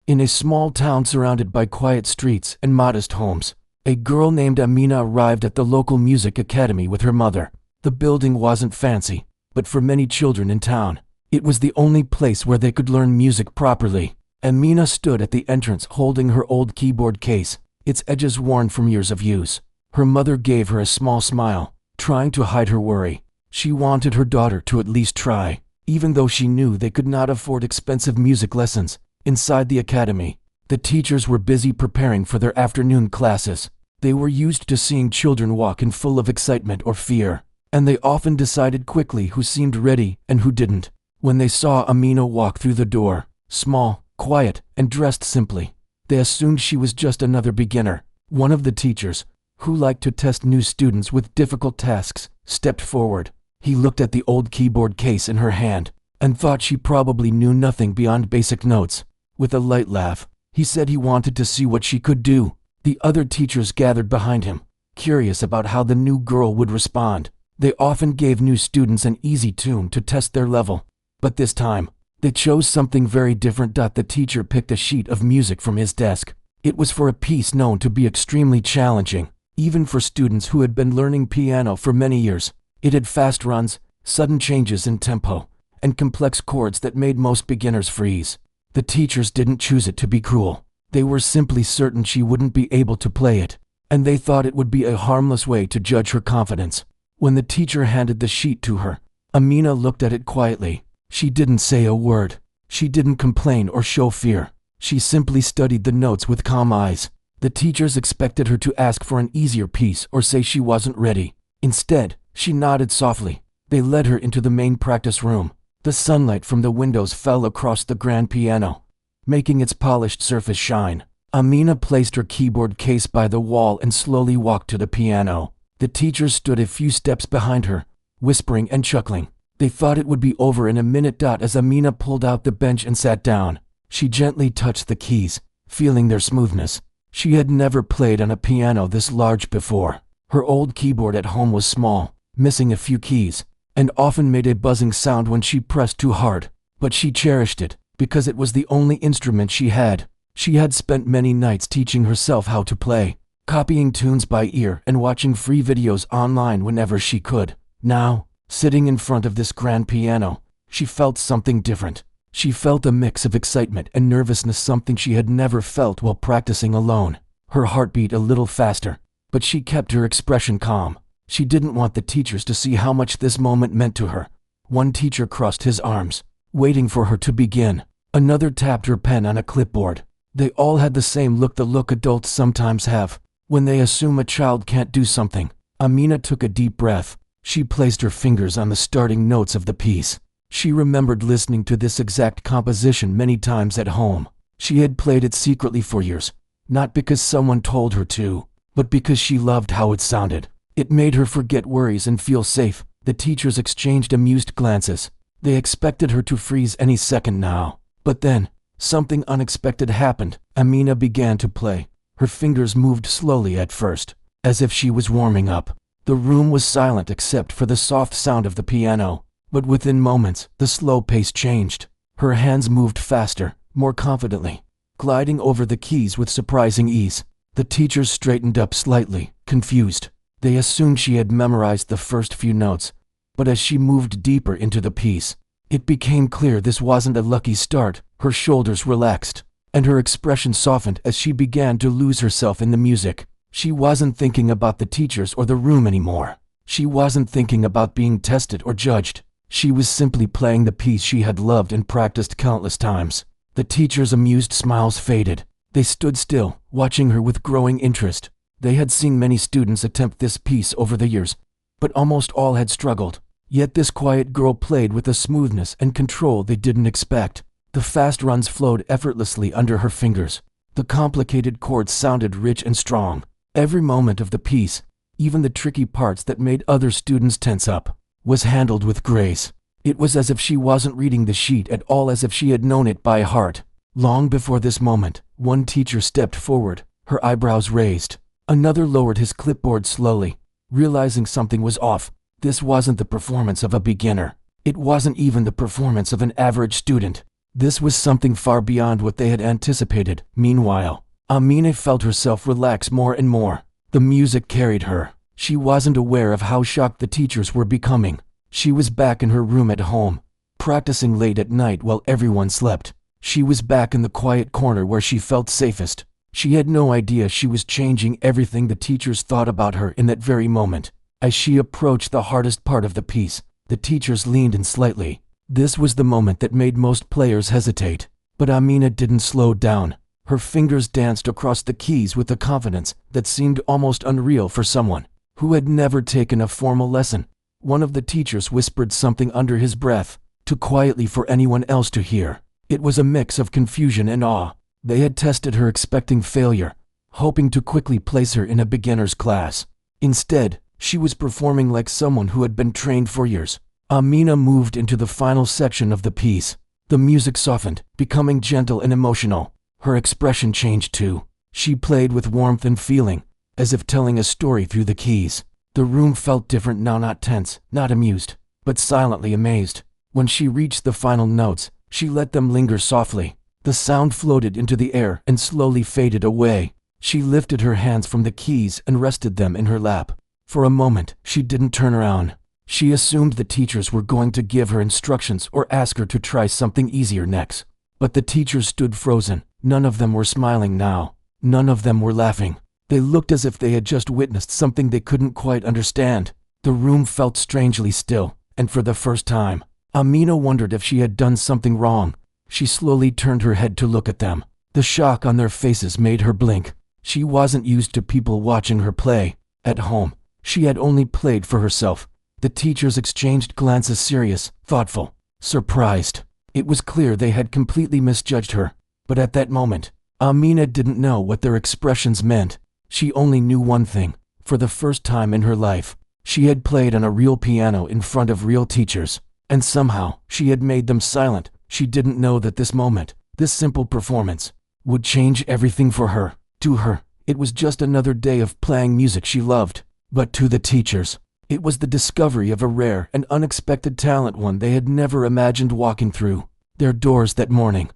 In a small town surrounded by quiet streets and modest homes, a girl named Amina arrived at the local music academy with her mother. The building wasn't fancy, but for many children in town, it was the only place where they could learn music properly. Amina stood at the entrance holding her old keyboard case, its edges worn from years of use. Her mother gave her a small smile, trying to hide her worry. She wanted her daughter to at least try, even though she knew they could not afford expensive music lessons. Inside the academy, the teachers were busy preparing for their afternoon classes. They were used to seeing children walk in full of excitement or fear, and they often decided quickly who seemed ready and who didn't. When they saw Amina walk through the door, small, quiet, and dressed simply, they assumed she was just another beginner. One of the teachers, who liked to test new students with difficult tasks, stepped forward. He looked at the old keyboard case in her hand and thought she probably knew nothing beyond basic notes. With a light laugh, he said he wanted to see what she could do. The other teachers gathered behind him, curious about how the new girl would respond. They often gave new students an easy tune to test their level, but this time, they chose something very different. The teacher picked a sheet of music from his desk. It was for a piece known to be extremely challenging, even for students who had been learning piano for many years. It had fast runs, sudden changes in tempo, and complex chords that made most beginners freeze. The teachers didn't choose it to be cruel. They were simply certain she wouldn't be able to play it, and they thought it would be a harmless way to judge her confidence. When the teacher handed the sheet to her, Amina looked at it quietly. She didn't say a word. She didn't complain or show fear. She simply studied the notes with calm eyes. The teachers expected her to ask for an easier piece or say she wasn't ready. Instead, she nodded softly. They led her into the main practice room. The sunlight from the windows fell across the grand piano, making its polished surface shine. Amina placed her keyboard case by the wall and slowly walked to the piano. The teachers stood a few steps behind her, whispering and chuckling. They thought it would be over in a minute. As Amina pulled out the bench and sat down, she gently touched the keys, feeling their smoothness. She had never played on a piano this large before. Her old keyboard at home was small, missing a few keys, and often made a buzzing sound when she pressed too hard. But she cherished it, because it was the only instrument she had. She had spent many nights teaching herself how to play, copying tunes by ear and watching free videos online whenever she could. Now, sitting in front of this grand piano, she felt something different. She felt a mix of excitement and nervousness, something she had never felt while practicing alone. Her heart beat a little faster, but she kept her expression calm. She didn't want the teachers to see how much this moment meant to her. One teacher crossed his arms, waiting for her to begin. Another tapped her pen on a clipboard. They all had the same look, the look adults sometimes have when they assume a child can't do something. Amina took a deep breath. She placed her fingers on the starting notes of the piece. She remembered listening to this exact composition many times at home. She had played it secretly for years, not because someone told her to, but because she loved how it sounded. It made her forget worries and feel safe. The teachers exchanged amused glances. They expected her to freeze any second now. But then, something unexpected happened. Amina began to play. Her fingers moved slowly at first, as if she was warming up. The room was silent except for the soft sound of the piano. But within moments, the slow pace changed. Her hands moved faster, more confidently, gliding over the keys with surprising ease. The teachers straightened up slightly, confused. They assumed she had memorized the first few notes, but as she moved deeper into the piece, it became clear this wasn't a lucky start. Her shoulders relaxed, and her expression softened as she began to lose herself in the music. She wasn't thinking about the teachers or the room anymore. She wasn't thinking about being tested or judged. She was simply playing the piece she had loved and practiced countless times. The teachers' amused smiles faded. They stood still, watching her with growing interest. They had seen many students attempt this piece over the years, but almost all had struggled. Yet this quiet girl played with a smoothness and control they didn't expect. The fast runs flowed effortlessly under her fingers. The complicated chords sounded rich and strong. Every moment of the piece, even the tricky parts that made other students tense up, was handled with grace. It was as if she wasn't reading the sheet at all, as if she had known it by heart. Long before this moment, one teacher stepped forward, her eyebrows raised. Another lowered his clipboard slowly, realizing something was off. This wasn't the performance of a beginner. It wasn't even the performance of an average student. This was something far beyond what they had anticipated. Meanwhile, Amina felt herself relax more and more. The music carried her. She wasn't aware of how shocked the teachers were becoming. She was back in her room at home, practicing late at night while everyone slept. She was back in the quiet corner where she felt safest. She had no idea she was changing everything the teachers thought about her in that very moment. As she approached the hardest part of the piece, the teachers leaned in slightly. This was the moment that made most players hesitate. But Amina didn't slow down. Her fingers danced across the keys with a confidence that seemed almost unreal for someone who had never taken a formal lesson. One of the teachers whispered something under his breath, too quietly for anyone else to hear. It was a mix of confusion and awe. They had tested her expecting failure, hoping to quickly place her in a beginner's class. Instead, she was performing like someone who had been trained for years. Amina moved into the final section of the piece. The music softened, becoming gentle and emotional. Her expression changed too. She played with warmth and feeling, as if telling a story through the keys. The room felt different now, not tense, not amused, but silently amazed. When she reached the final notes, she let them linger softly. The sound floated into the air and slowly faded away. She lifted her hands from the keys and rested them in her lap. For a moment, she didn't turn around. She assumed the teachers were going to give her instructions or ask her to try something easier next. But the teachers stood frozen. None of them were smiling now. None of them were laughing. They looked as if they had just witnessed something they couldn't quite understand. The room felt strangely still, and for the first time, Amina wondered if she had done something wrong. She slowly turned her head to look at them. The shock on their faces made her blink. She wasn't used to people watching her play. At home, she had only played for herself. The teachers exchanged glances, serious, thoughtful, surprised. It was clear they had completely misjudged her. But at that moment, Amina didn't know what their expressions meant. She only knew one thing. For the first time in her life, she had played on a real piano in front of real teachers. And somehow, she had made them silent. She didn't know that this moment, this simple performance, would change everything for her. To her, it was just another day of playing music she loved. But to the teachers, it was the discovery of a rare and unexpected talent, one they had never imagined walking through their doors that morning.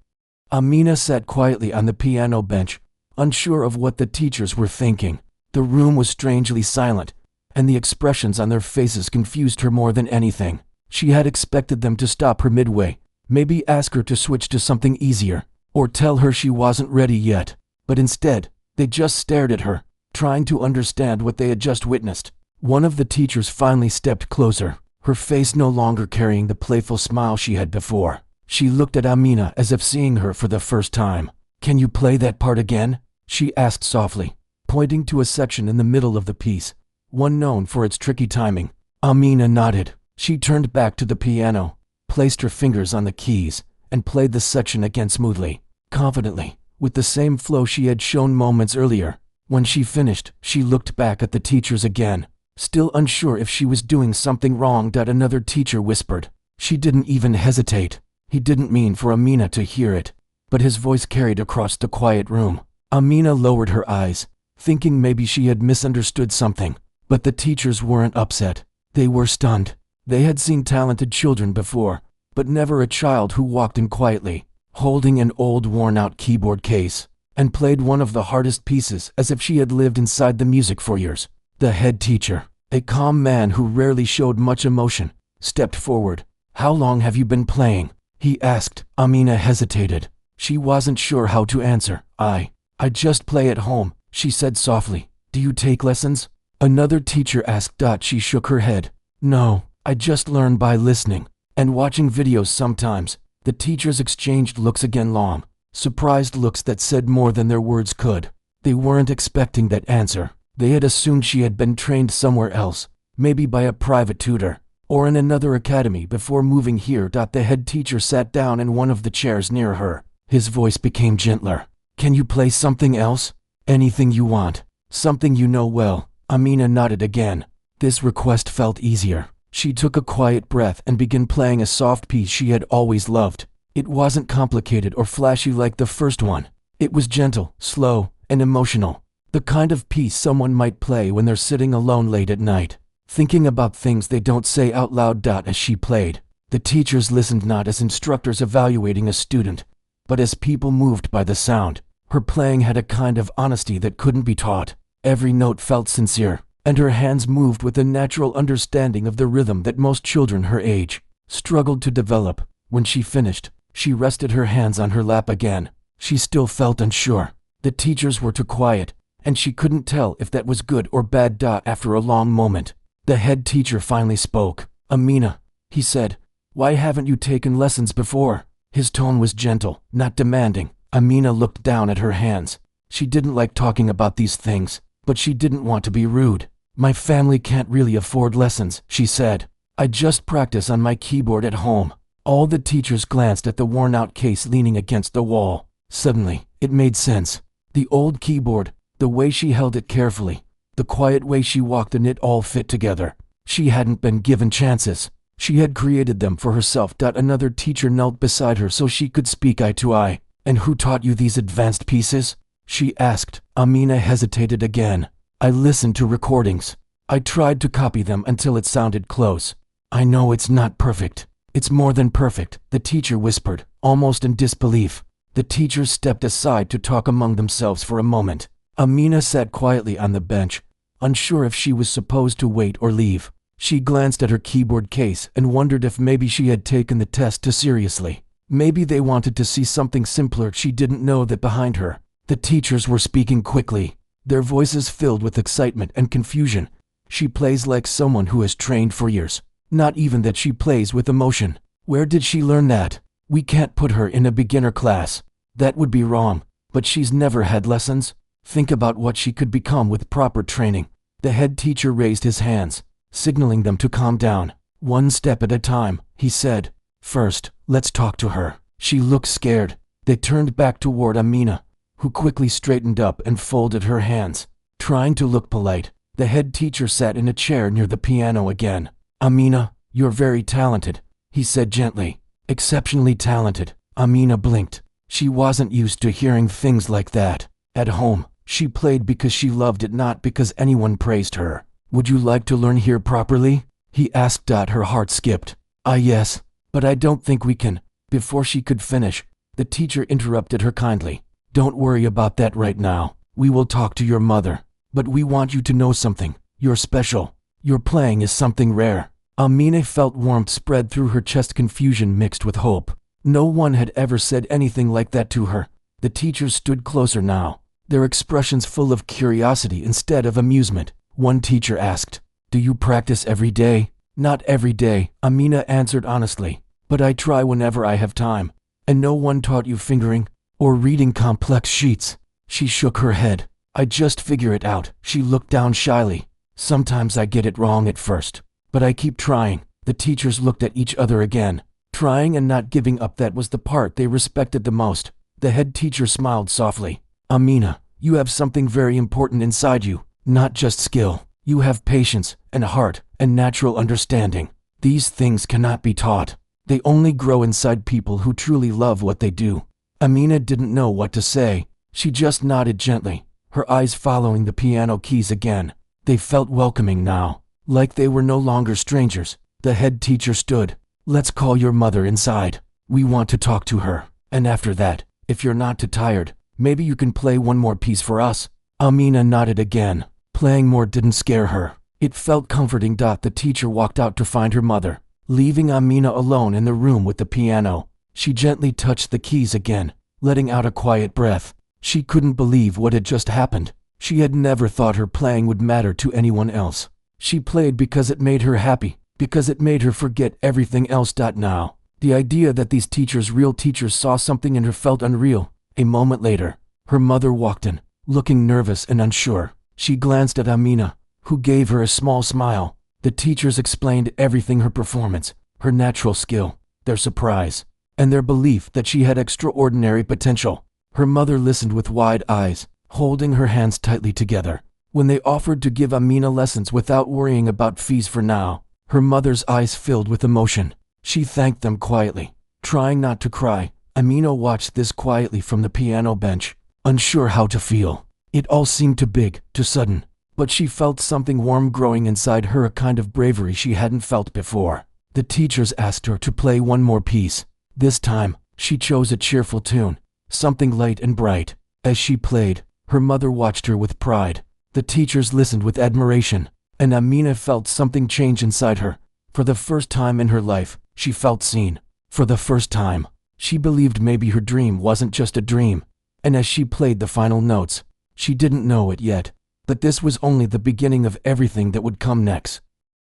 Amina sat quietly on the piano bench, unsure of what the teachers were thinking. The room was strangely silent, and the expressions on their faces confused her more than anything. She had expected them to stop her midway, maybe ask her to switch to something easier, or tell her she wasn't ready yet. But instead, they just stared at her, trying to understand what they had just witnessed. One of the teachers finally stepped closer, her face no longer carrying the playful smile she had before. She looked at Amina as if seeing her for the first time. "Can you play that part again?" she asked softly, pointing to a section in the middle of the piece, one known for its tricky timing. Amina nodded. She turned back to the piano, placed her fingers on the keys, and played the section again smoothly, confidently, with the same flow she had shown moments earlier. When she finished, she looked back at the teachers again, still unsure if she was doing something wrong. Another teacher whispered. She didn't even hesitate. He didn't mean for Amina to hear it, but his voice carried across the quiet room. Amina lowered her eyes, thinking maybe she had misunderstood something. But the teachers weren't upset. They were stunned. They had seen talented children before, but never a child who walked in quietly, holding an old worn-out keyboard case, and played one of the hardest pieces as if she had lived inside the music for years. The head teacher, a calm man who rarely showed much emotion, stepped forward. "How long have you been playing?" he asked. Amina hesitated. She wasn't sure how to answer. I just play at home," she said softly. "Do you take lessons?" Another teacher asked. She shook her head. "No, I just learn by listening and watching videos sometimes." The teachers exchanged looks again, long, surprised looks that said more than their words could. They weren't expecting that answer. They had assumed she had been trained somewhere else, maybe by a private tutor, or in another academy before moving here. The head teacher sat down in one of the chairs near her. His voice became gentler. "Can you play something else? Anything you want, something you know well." Amina nodded again. This request felt easier. She took a quiet breath and began playing a soft piece she had always loved. It wasn't complicated or flashy like the first one. It was gentle, slow, and emotional. The kind of piece someone might play when they're sitting alone late at night, thinking about things they don't say out loud. As she played, The teachers listened not as instructors evaluating a student, but as people moved by the sound. Her playing had a kind of honesty that couldn't be taught. Every note felt sincere, and her hands moved with a natural understanding of the rhythm that most children her age struggled to develop. When she finished, she rested her hands on her lap again. She still felt unsure. The teachers were too quiet, and she couldn't tell if that was good or bad. After a long moment, the head teacher finally spoke. "Amina," he said, "why haven't you taken lessons before?" His tone was gentle, not demanding. Amina looked down at her hands. She didn't like talking about these things, but she didn't want to be rude. "My family can't really afford lessons," she said. "I just practice on my keyboard at home." All the teachers glanced at the worn-out case leaning against the wall. Suddenly, it made sense. The old keyboard, the way she held it carefully, the quiet way she walked, and it all fit together. She hadn't been given chances. She had created them for herself. Another teacher knelt beside her so she could speak eye to eye. "And who taught you these advanced pieces?" she asked. Amina hesitated again. "I listened to recordings. I tried to copy them until it sounded close. I know it's not perfect. It's more than perfect," the teacher whispered, almost in disbelief. The teachers stepped aside to talk among themselves for a moment. Amina sat quietly on the bench, unsure if she was supposed to wait or leave. She glanced at her keyboard case and wondered if maybe she had taken the test too seriously. Maybe they wanted to see something simpler. She didn't know that behind her, the teachers were speaking quickly, their voices filled with excitement and confusion. "She plays like someone who has trained for years. Not even that, she plays with emotion. Where did she learn that? We can't put her in a beginner class. That would be wrong. But she's never had lessons. Think about what she could become with proper training." The head teacher raised his hands, signaling them to calm down. "One step at a time," he said. "First, let's talk to her." She looked scared. They turned back toward Amina, who quickly straightened up and folded her hands, trying to look polite. The head teacher sat in a chair near the piano again. "Amina, you're very talented," he said gently. "Exceptionally talented." Amina blinked. She wasn't used to hearing things like that. At home, she played because she loved it, not because anyone praised her. "Would you like to learn here properly?" he asked. Her heart skipped. Yes, but I don't think we can." Before she could finish, the teacher interrupted her kindly. "Don't worry about that right now. We will talk to your mother. But we want you to know something. You're special. Your playing is something rare." Amina felt warmth spread through her chest, confusion mixed with hope. No one had ever said anything like that to her. The teachers stood closer now, their expressions full of curiosity instead of amusement. One teacher asked, "Do you practice every day?" "Not every day," Amina answered honestly, "but I try whenever I have time." "And no one taught you fingering or reading complex sheets?" She shook her head. "I just figure it out." She looked down shyly. "Sometimes I get it wrong at first, but I keep trying." The teachers looked at each other again. Trying and not giving up, that was the part they respected the most. The head teacher smiled softly. "Amina, you have something very important inside you. Not just skill. You have patience and heart and natural understanding. These things cannot be taught. They only grow inside people who truly love what they do." Amina didn't know what to say. She just nodded gently, her eyes following the piano keys again. They felt welcoming now, like they were no longer strangers. The head teacher stood. "Let's call your mother inside. We want to talk to her. And after that, if you're not too tired, maybe you can play one more piece for us." Amina nodded again. Playing more didn't scare her. It felt comforting. The teacher walked out to find her mother, leaving Amina alone in the room with the piano. She gently touched the keys again, letting out a quiet breath. She couldn't believe what had just happened. She had never thought her playing would matter to anyone else. She played because it made her happy, because it made her forget everything else. Now, the idea that these teachers, real teachers, saw something in her felt unreal. A moment later, her mother walked in, looking nervous and unsure. She glanced at Amina, who gave her a small smile. The teachers explained everything: her performance, her natural skill, their surprise, and their belief that she had extraordinary potential. Her mother listened with wide eyes, holding her hands tightly together. When they offered to give Amina lessons without worrying about fees for now, her mother's eyes filled with emotion. She thanked them quietly, trying not to cry. Amina watched this quietly from the piano bench, unsure how to feel. It all seemed too big, too sudden, but she felt something warm growing inside her, a kind of bravery she hadn't felt before. The teachers asked her to play one more piece. This time, she chose a cheerful tune, something light and bright. As she played, her mother watched her with pride. The teachers listened with admiration, and Amina felt something change inside her. For the first time in her life, she felt seen. For the first time, she believed maybe her dream wasn't just a dream. And as she played the final notes, she didn't know it yet, but this was only the beginning of everything that would come next.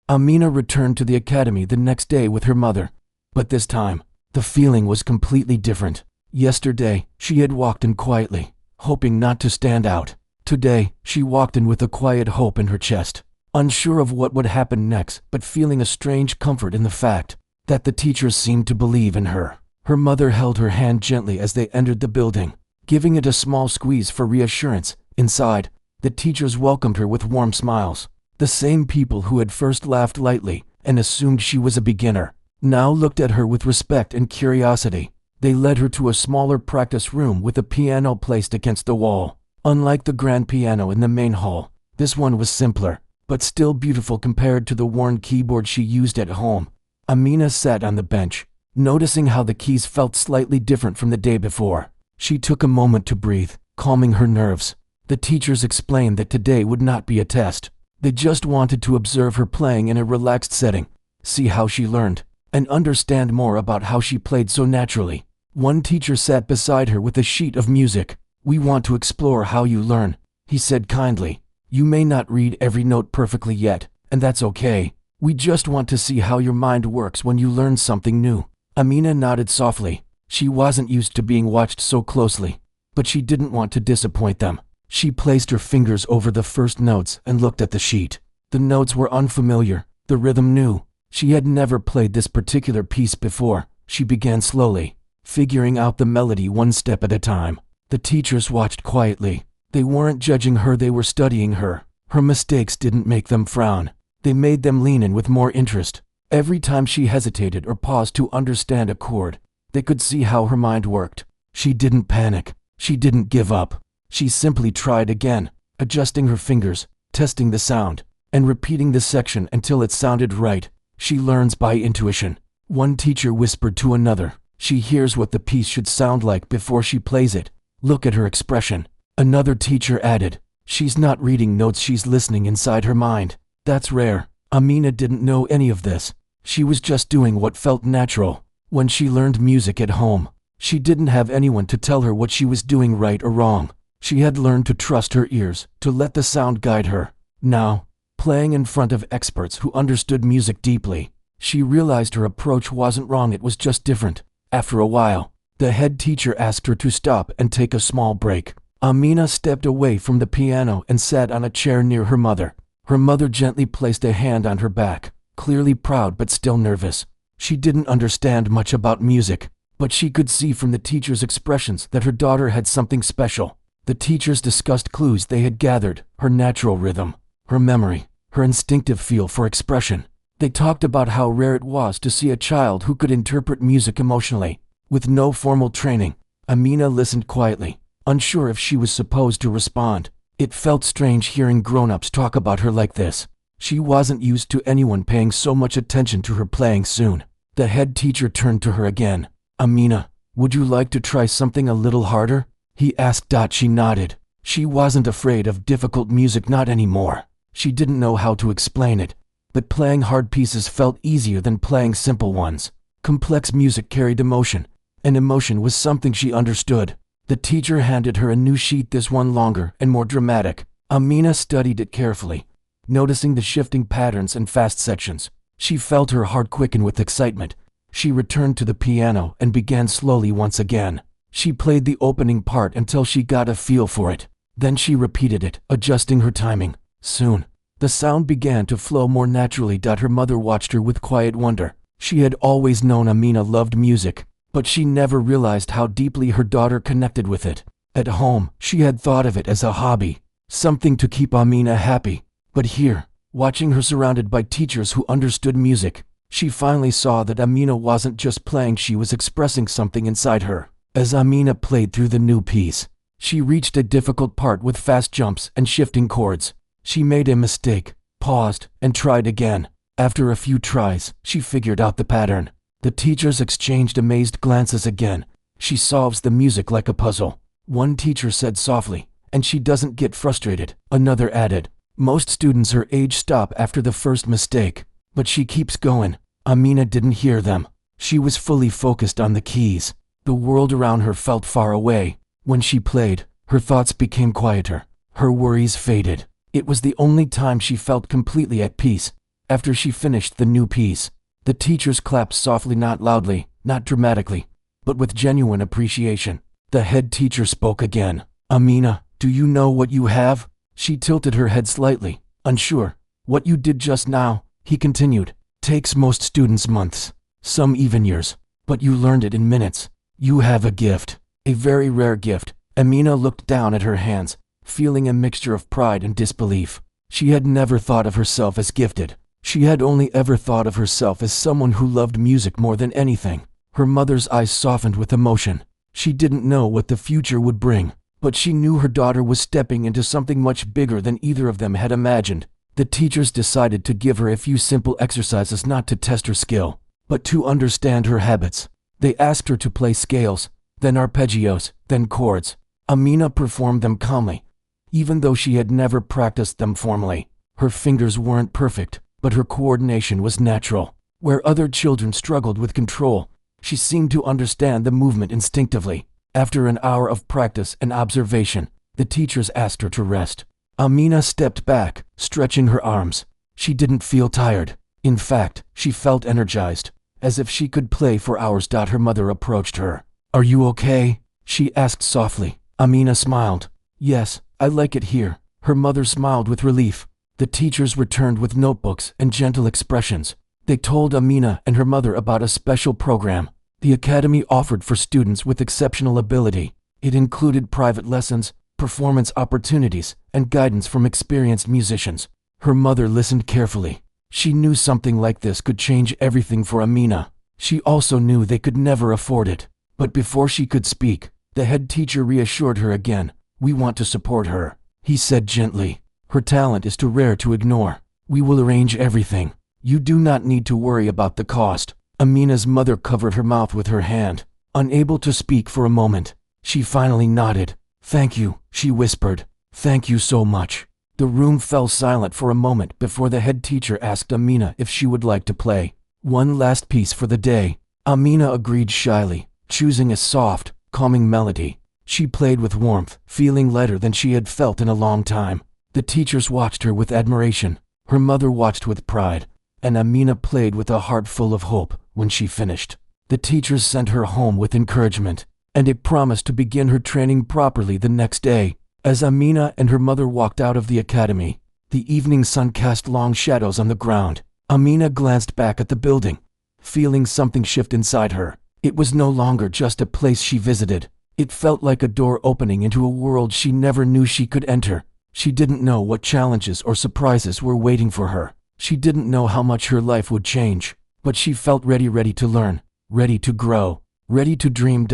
Amina returned to the academy the next day with her mother, but this time, the feeling was completely different. Yesterday, she had walked in quietly, hoping not to stand out. Today, she walked in with a quiet hope in her chest, unsure of what would happen next, but feeling a strange comfort in the fact that the teachers seemed to believe in her. Her mother held her hand gently as they entered the building, giving it a small squeeze for reassurance. Inside, the teachers welcomed her with warm smiles. The same people who had first laughed lightly and assumed she was a beginner now looked at her with respect and curiosity. They led her to a smaller practice room with a piano placed against the wall. Unlike the grand piano in the main hall, this one was simpler, but still beautiful compared to the worn keyboard she used at home. Amina sat on the bench, noticing how the keys felt slightly different from the day before. She took a moment to breathe, calming her nerves. The teachers explained that today would not be a test. They just wanted to observe her playing in a relaxed setting, see how she learned, and understand more about how she played so naturally. One teacher sat beside her with a sheet of music. "We want to explore how you learn," he said kindly. "You may not read every note perfectly yet, and that's okay. We just want to see how your mind works when you learn something new." Amina nodded softly. She wasn't used to being watched so closely, but she didn't want to disappoint them. She placed her fingers over the first notes and looked at the sheet. The notes were unfamiliar, the rhythm new. She had never played this particular piece before. She began slowly, figuring out the melody one step at a time. The teachers watched quietly. They weren't judging her, they were studying her. Her mistakes didn't make them frown. They made them lean in with more interest. Every time she hesitated or paused to understand a chord, they could see how her mind worked. She didn't panic. She didn't give up. She simply tried again, adjusting her fingers, testing the sound, and repeating the section until it sounded right. She learns by intuition. One teacher whispered to another, "She hears what the piece should sound like before she plays it. Look at her expression." Another teacher added, "She's not reading notes, she's listening inside her mind." That's rare. Amina didn't know any of this. She was just doing what felt natural. When she learned music at home, she didn't have anyone to tell her what she was doing right or wrong. She had learned to trust her ears, to let the sound guide her. Now, playing in front of experts who understood music deeply, she realized her approach wasn't wrong, it was just different. After a while, the head teacher asked her to stop and take a small break. Amina stepped away from the piano and sat on a chair near her mother. Her mother gently placed a hand on her back, clearly proud but still nervous. She didn't understand much about music, but she could see from the teacher's expressions that her daughter had something special. The teachers discussed clues they had gathered, her natural rhythm, her memory, her instinctive feel for expression. They talked about how rare it was to see a child who could interpret music emotionally. With no formal training, Amina listened quietly, unsure if she was supposed to respond. It felt strange hearing grown-ups talk about her like this. She wasn't used to anyone paying so much attention to her playing. Soon, the head teacher turned to her again. "Amina, would you like to try something a little harder?" he asked. She nodded. She wasn't afraid of difficult music, not anymore. She didn't know how to explain it, but playing hard pieces felt easier than playing simple ones. Complex music carried emotion, and emotion was something she understood. The teacher handed her a new sheet, this one longer and more dramatic. Amina studied it carefully, noticing the shifting patterns and fast sections. She felt her heart quicken with excitement. She returned to the piano and began slowly once again. She played the opening part until she got a feel for it. Then she repeated it, adjusting her timing. Soon, the sound began to flow more naturally. Her mother watched her with quiet wonder. She had always known Amina loved music, but she never realized how deeply her daughter connected with it. At home, she had thought of it as a hobby, something to keep Amina happy. But here, watching her surrounded by teachers who understood music, she finally saw that Amina wasn't just playing, she was expressing something inside her. As Amina played through the new piece, she reached a difficult part with fast jumps and shifting chords. She made a mistake, paused, and tried again. After a few tries, she figured out the pattern. The teachers exchanged amazed glances again. She solves the music like a puzzle. One teacher said softly, and she doesn't get frustrated. Another added, most students her age stop after the first mistake, but she keeps going. Amina didn't hear them. She was fully focused on the keys. The world around her felt far away. When she played, her thoughts became quieter. Her worries faded. It was the only time she felt completely at peace. After she finished the new piece, the teachers clapped softly, not loudly, not dramatically, but with genuine appreciation. The head teacher spoke again. Amina, do you know what you have? She tilted her head slightly, unsure. What you did just now, he continued, takes most students months, some even years, but you learned it in minutes. You have a gift, a very rare gift. Amina looked down at her hands, feeling a mixture of pride and disbelief. She had never thought of herself as gifted. She had only ever thought of herself as someone who loved music more than anything. Her mother's eyes softened with emotion. She didn't know what the future would bring, but she knew her daughter was stepping into something much bigger than either of them had imagined. The teachers decided to give her a few simple exercises, not to test her skill, but to understand her habits. They asked her to play scales, then arpeggios, then chords. Amina performed them calmly, even though she had never practiced them formally. Her fingers weren't perfect, but her coordination was natural. Where other children struggled with control, she seemed to understand the movement instinctively. After an hour of practice and observation, the teachers asked her to rest. Amina stepped back, stretching her arms. She didn't feel tired. In fact, she felt energized, as if she could play for hours. Her mother approached her. Are you okay? She asked softly. Amina smiled. Yes, I like it here. Her mother smiled with relief. The teachers returned with notebooks and gentle expressions. They told Amina and her mother about a special program the academy offered for students with exceptional ability. It included private lessons, performance opportunities, and guidance from experienced musicians. Her mother listened carefully. She knew something like this could change everything for Amina. She also knew they could never afford it. But before she could speak, the head teacher reassured her again. We want to support her, he said gently. Her talent is too rare to ignore. We will arrange everything. You do not need to worry about the cost. Amina's mother covered her mouth with her hand. Unable to speak for a moment, she finally nodded. Thank you, she whispered. Thank you so much. The room fell silent for a moment before the head teacher asked Amina if she would like to play one last piece for the day. Amina agreed shyly, choosing a soft, calming melody. She played with warmth, feeling lighter than she had felt in a long time. The teachers watched her with admiration. Her mother watched with pride, and Amina played with a heart full of hope. When she finished, the teachers sent her home with encouragement and a promise to begin her training properly the next day. As Amina and her mother walked out of the academy, the evening sun cast long shadows on the ground. Amina glanced back at the building, feeling something shift inside her. It was no longer just a place she visited. It felt like a door opening into a world she never knew she could enter. She didn't know what challenges or surprises were waiting for her. She didn't know how much her life would change, but she felt ready to learn, ready to grow, ready to dream.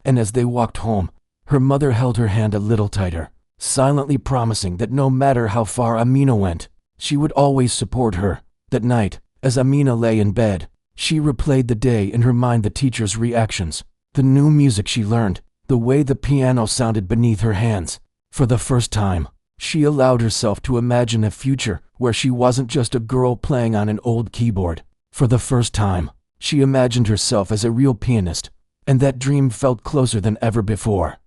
And as they walked home, her mother held her hand a little tighter, silently promising that no matter how far Amina went, she would always support her. That night, as Amina lay in bed, she replayed the day in her mind, the teachers' reactions, the new music she learned, the way the piano sounded beneath her hands. For the first time, she allowed herself to imagine a future where she wasn't just a girl playing on an old keyboard. For the first time, she imagined herself as a real pianist, and that dream felt closer than ever before.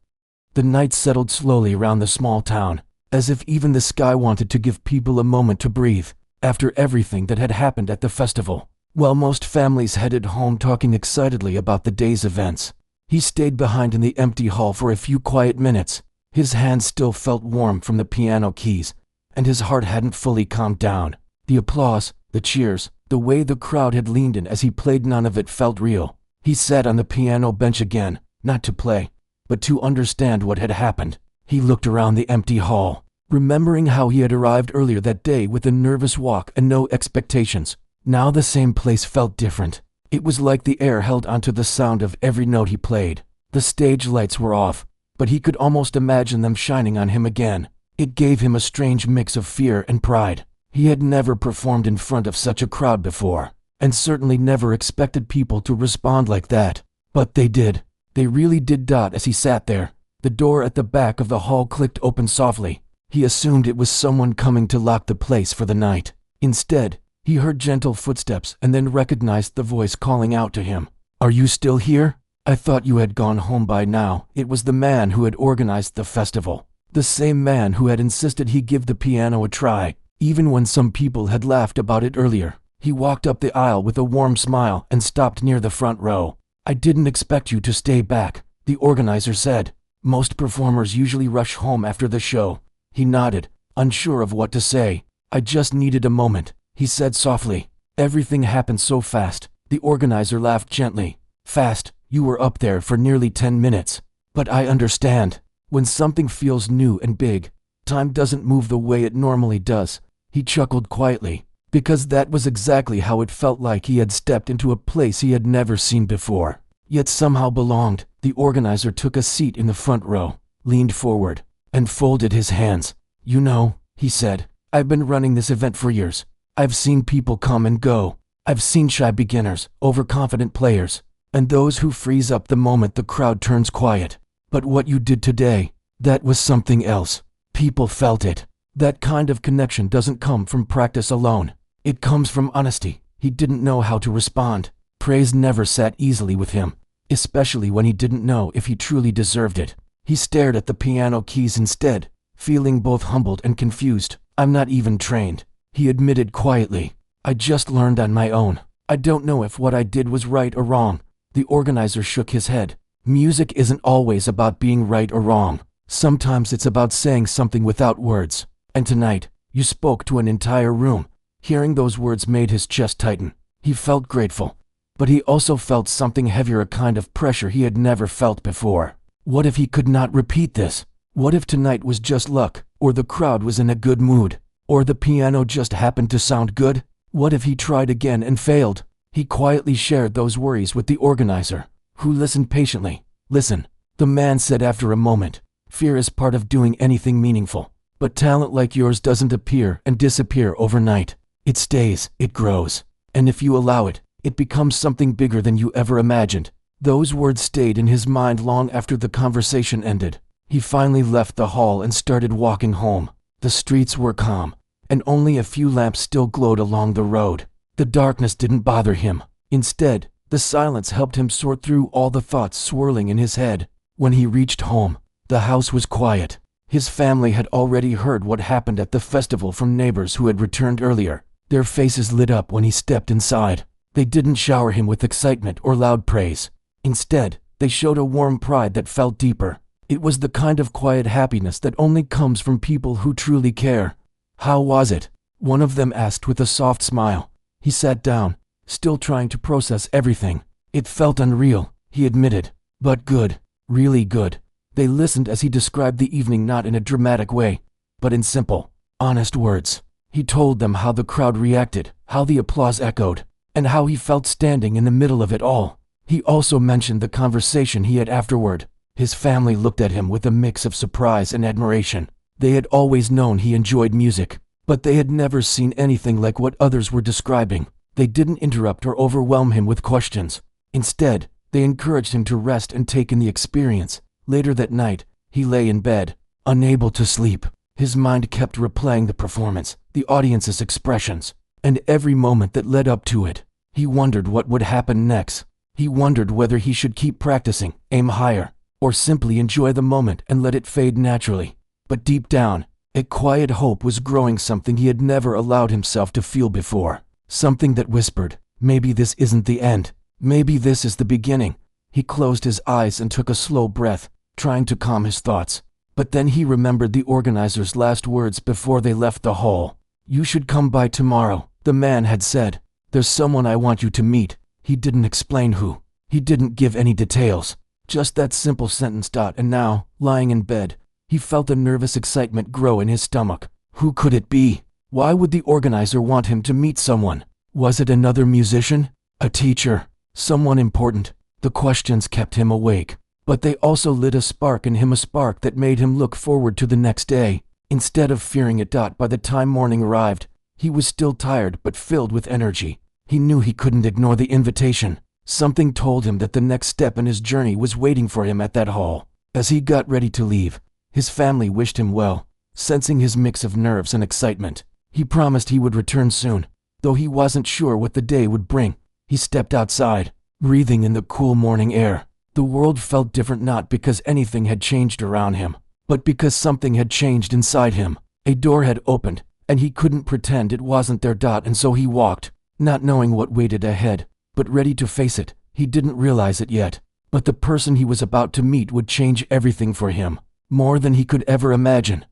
The night settled slowly around the small town, as if even the sky wanted to give people a moment to breathe. After everything that had happened at the festival, while most families headed home talking excitedly about the day's events, he stayed behind in the empty hall for a few quiet minutes. His hands still felt warm from the piano keys, and his heart hadn't fully calmed down. The applause, the cheers, the way the crowd had leaned in as he played, none of it felt real. He sat on the piano bench again, not to play, but to understand what had happened. He looked around the empty hall, remembering how he had arrived earlier that day with a nervous walk and no expectations. Now the same place felt different. It was like the air held onto the sound of every note he played. The stage lights were off, but he could almost imagine them shining on him again. It gave him a strange mix of fear and pride. He had never performed in front of such a crowd before, and certainly never expected people to respond like that. But they did. They really did. As he sat there, the door at the back of the hall clicked open softly. He assumed it was someone coming to lock the place for the night. Instead, he heard gentle footsteps and then recognized the voice calling out to him. "Are you still here? I thought you had gone home by now." It was the man who had organized the festival. The same man who had insisted he give the piano a try, even when some people had laughed about it earlier. He walked up the aisle with a warm smile and stopped near the front row. "I didn't expect you to stay back," the organizer said. "Most performers usually rush home after the show." He nodded, unsure of what to say. "I just needed a moment," he said softly. "Everything happened so fast." The organizer laughed gently. "Fast? You were up there for nearly 10 minutes. But I understand. When something feels new and big, time doesn't move the way it normally does." He chuckled quietly, because that was exactly how it felt, like he had stepped into a place he had never seen before, yet somehow belonged. The organizer took a seat in the front row, leaned forward, and folded his hands. "You know," he said, "I've been running this event for years. I've seen people come and go. I've seen shy beginners, overconfident players, and those who freeze up the moment the crowd turns quiet. But what you did today, that was something else. People felt it. That kind of connection doesn't come from practice alone. It comes from honesty." He didn't know how to respond. Praise never sat easily with him, especially when he didn't know if he truly deserved it. He stared at the piano keys instead, feeling both humbled and confused. "I'm not even trained," he admitted quietly. "I just learned on my own. I don't know if what I did was right or wrong." The organizer shook his head. "Music isn't always about being right or wrong. Sometimes it's about saying something without words. And tonight, you spoke to an entire room." Hearing those words made his chest tighten. He felt grateful, but he also felt something heavier, a kind of pressure he had never felt before. What if he could not repeat this? What if tonight was just luck, or the crowd was in a good mood, or the piano just happened to sound good? What if he tried again and failed? He quietly shared those worries with the organizer, who listened patiently. "Listen," the man said after a moment. "Fear is part of doing anything meaningful. But talent like yours doesn't appear and disappear overnight. It stays, it grows. And if you allow it, it becomes something bigger than you ever imagined." Those words stayed in his mind long after the conversation ended. He finally left the hall and started walking home. The streets were calm, and only a few lamps still glowed along the road. The darkness didn't bother him. Instead, the silence helped him sort through all the thoughts swirling in his head. When he reached home, the house was quiet. His family had already heard what happened at the festival from neighbors who had returned earlier. Their faces lit up when he stepped inside. They didn't shower him with excitement or loud praise. Instead, they showed a warm pride that felt deeper. It was the kind of quiet happiness that only comes from people who truly care. "How was it?" one of them asked with a soft smile. He sat down, still trying to process everything. "It felt unreal," he admitted. "But good, really good." They listened as he described the evening, not in a dramatic way, but in simple, honest words. He told them how the crowd reacted, how the applause echoed, and how he felt standing in the middle of it all. He also mentioned the conversation he had afterward. His family looked at him with a mix of surprise and admiration. They had always known he enjoyed music, but they had never seen anything like what others were describing. They didn't interrupt or overwhelm him with questions. Instead, they encouraged him to rest and take in the experience. Later that night, he lay in bed, unable to sleep. His mind kept replaying the performance, the audience's expressions, and every moment that led up to it. He wondered what would happen next. He wondered whether he should keep practicing, aim higher, or simply enjoy the moment and let it fade naturally. But deep down, a quiet hope was growing, something he had never allowed himself to feel before. Something that whispered, maybe this isn't the end. Maybe this is the beginning. He closed his eyes and took a slow breath, trying to calm his thoughts. But then he remembered the organizer's last words before they left the hall. "You should come by tomorrow," the man had said. "There's someone I want you to meet." He didn't explain who. He didn't give any details. Just that simple sentence. And now, lying in bed, he felt a nervous excitement grow in his stomach. Who could it be? Why would the organizer want him to meet someone? Was it another musician? A teacher? Someone important? The questions kept him awake, but they also lit a spark in him, a spark that made him look forward to the next day, instead of fearing it. By the time morning arrived, He was still tired but filled with energy. He knew he couldn't ignore the invitation. Something told him that the next step in his journey was waiting for him at that hall. As he got ready to leave, his family wished him well, sensing his mix of nerves and excitement. He promised he would return soon, though he wasn't sure what the day would bring. He stepped outside, breathing in the cool morning air. The world felt different, not because anything had changed around him, but because something had changed inside him. A door had opened, and he couldn't pretend it wasn't there. And so he walked, not knowing what waited ahead, but ready to face it. He didn't realize it yet, but the person he was about to meet would change everything for him, more than he could ever imagine.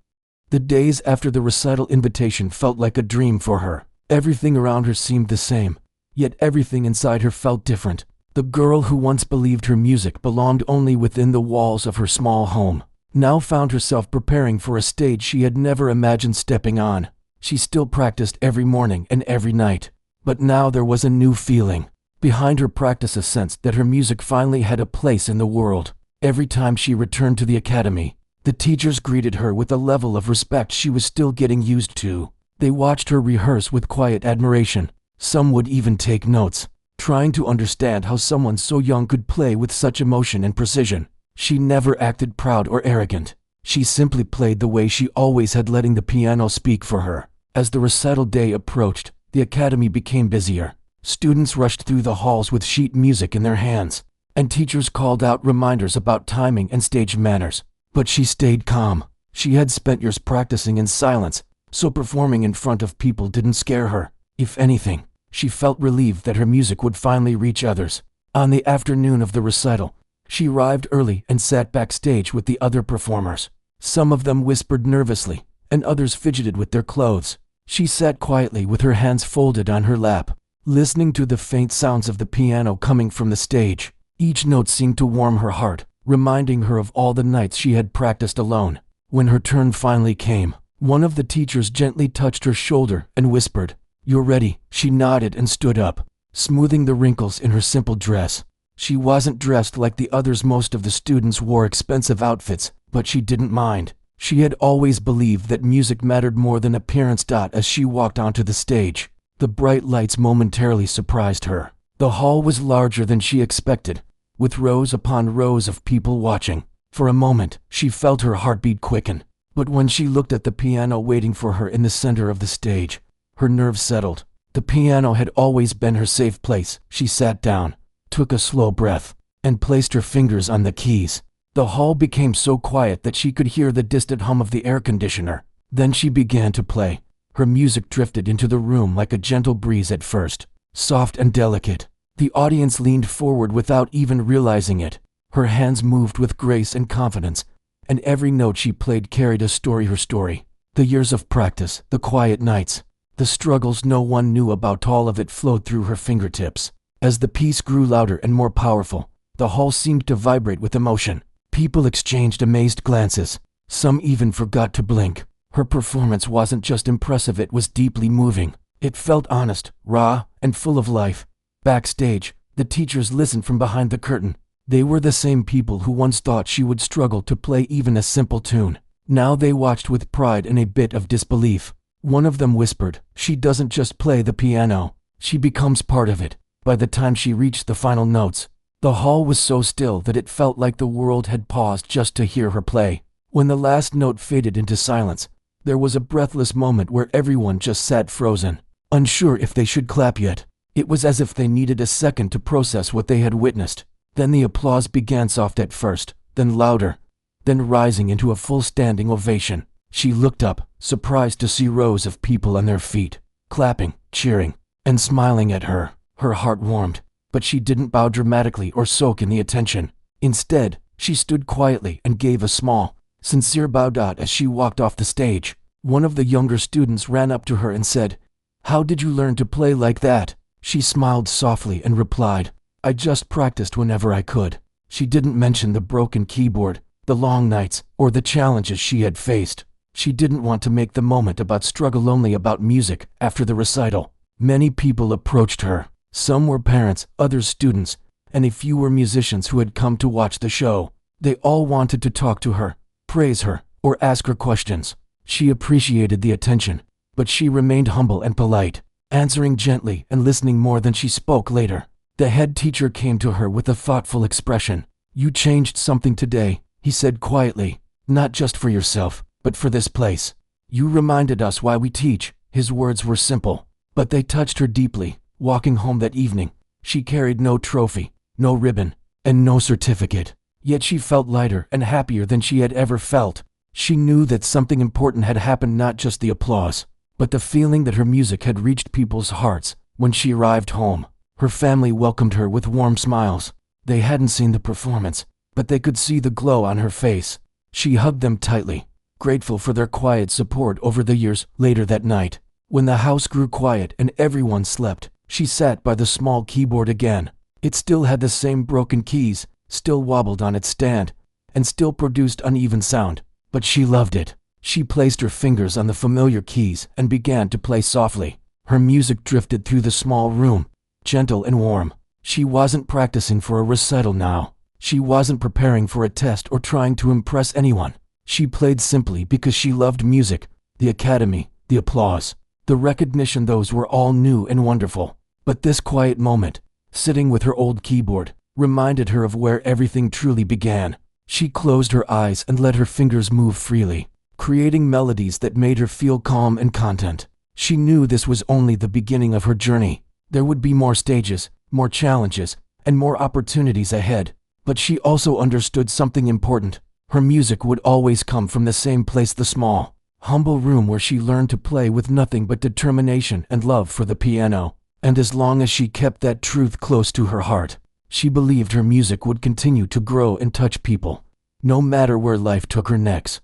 The days after the recital invitation felt like a dream for her. Everything around her seemed the same, yet everything inside her felt different. The girl who once believed her music belonged only within the walls of her small home now found herself preparing for a stage she had never imagined stepping on. She still practiced every morning and every night, but now there was a new feeling. Behind her practice, a sense that her music finally had a place in the world. Every time she returned to the academy, the teachers greeted her with a level of respect she was still getting used to. They watched her rehearse with quiet admiration. Some would even take notes, trying to understand how someone so young could play with such emotion and precision. She never acted proud or arrogant. She simply played the way she always had, letting the piano speak for her. As the recital day approached, the academy became busier. Students rushed through the halls with sheet music in their hands, and teachers called out reminders about timing and stage manners. But she stayed calm. She had spent years practicing in silence, so performing in front of people didn't scare her. If anything, she felt relieved that her music would finally reach others. On the afternoon of the recital, she arrived early and sat backstage with the other performers. Some of them whispered nervously, and others fidgeted with their clothes. She sat quietly with her hands folded on her lap, listening to the faint sounds of the piano coming from the stage. Each note seemed to warm her heart, reminding her of all the nights she had practiced alone. When her turn finally came, one of the teachers gently touched her shoulder and whispered, "You're ready." She nodded and stood up, smoothing the wrinkles in her simple dress. She wasn't dressed like the others. Most of the students wore expensive outfits, but she didn't mind. She had always believed that music mattered more than appearance. As she walked onto the stage, the bright lights momentarily surprised her. The hall was larger than she expected, with rows upon rows of people watching. For a moment, she felt her heartbeat quicken. But when she looked at the piano waiting for her in the center of the stage, her nerves settled. The piano had always been her safe place. She sat down, took a slow breath, and placed her fingers on the keys. The hall became so quiet that she could hear the distant hum of the air conditioner. Then she began to play. Her music drifted into the room like a gentle breeze at first, soft and delicate. The audience leaned forward without even realizing it. Her hands moved with grace and confidence, and every note she played carried a story. Her story. The years of practice, the quiet nights, the struggles no one knew about, all of it flowed through her fingertips. As the piece grew louder and more powerful, the hall seemed to vibrate with emotion. People exchanged amazed glances. Some even forgot to blink. Her performance wasn't just impressive, it was deeply moving. It felt honest, raw, and full of life. Backstage, the teachers listened from behind the curtain. They were the same people who once thought she would struggle to play even a simple tune. Now they watched with pride and a bit of disbelief. One of them whispered, "She doesn't just play the piano, she becomes part of it." By the time she reached the final notes, the hall was so still that it felt like the world had paused just to hear her play. When the last note faded into silence, there was a breathless moment where everyone just sat frozen, unsure if they should clap yet. It was as if they needed a second to process what they had witnessed. Then the applause began, soft at first, then louder, then rising into a full standing ovation. She looked up, surprised to see rows of people on their feet, clapping, cheering, and smiling at her. Her heart warmed, but she didn't bow dramatically or soak in the attention. Instead, she stood quietly and gave a small, sincere bow. As she walked off the stage, one of the younger students ran up to her and said, "How did you learn to play like that?" She smiled softly and replied, "I just practiced whenever I could." She didn't mention the broken keyboard, the long nights, or the challenges she had faced. She didn't want to make the moment about struggle, only about music. After the recital, many people approached her. Some were parents, others students, and a few were musicians who had come to watch the show. They all wanted to talk to her, praise her, or ask her questions. She appreciated the attention, but she remained humble and polite, answering gently and listening more than she spoke later. The head teacher came to her with a thoughtful expression. "You changed something today," he said quietly, "not just for yourself, but for this place. You reminded us why we teach." His words were simple, but they touched her deeply. Walking home that evening, she carried no trophy, no ribbon, and no certificate. Yet she felt lighter and happier than she had ever felt. She knew that something important had happened, not just the applause, but the feeling that her music had reached people's hearts. When she arrived home, her family welcomed her with warm smiles. They hadn't seen the performance, but they could see the glow on her face. She hugged them tightly, grateful for their quiet support over the years. Later that night, when the house grew quiet and everyone slept, she sat by the small keyboard again. It still had the same broken keys, still wobbled on its stand, and still produced uneven sound, but she loved it. She placed her fingers on the familiar keys and began to play softly. Her music drifted through the small room, gentle and warm. She wasn't practicing for a recital now. She wasn't preparing for a test or trying to impress anyone. She played simply because she loved music, the academy, the applause, the recognition. Those were all new and wonderful. But this quiet moment, sitting with her old keyboard, reminded her of where everything truly began. She closed her eyes and let her fingers move freely, creating melodies that made her feel calm and content. She knew this was only the beginning of her journey. There would be more stages, more challenges, and more opportunities ahead. But she also understood something important. Her music would always come from the same place, the small, humble room where she learned to play with nothing but determination and love for the piano. And as long as she kept that truth close to her heart, she believed her music would continue to grow and touch people, no matter where life took her next.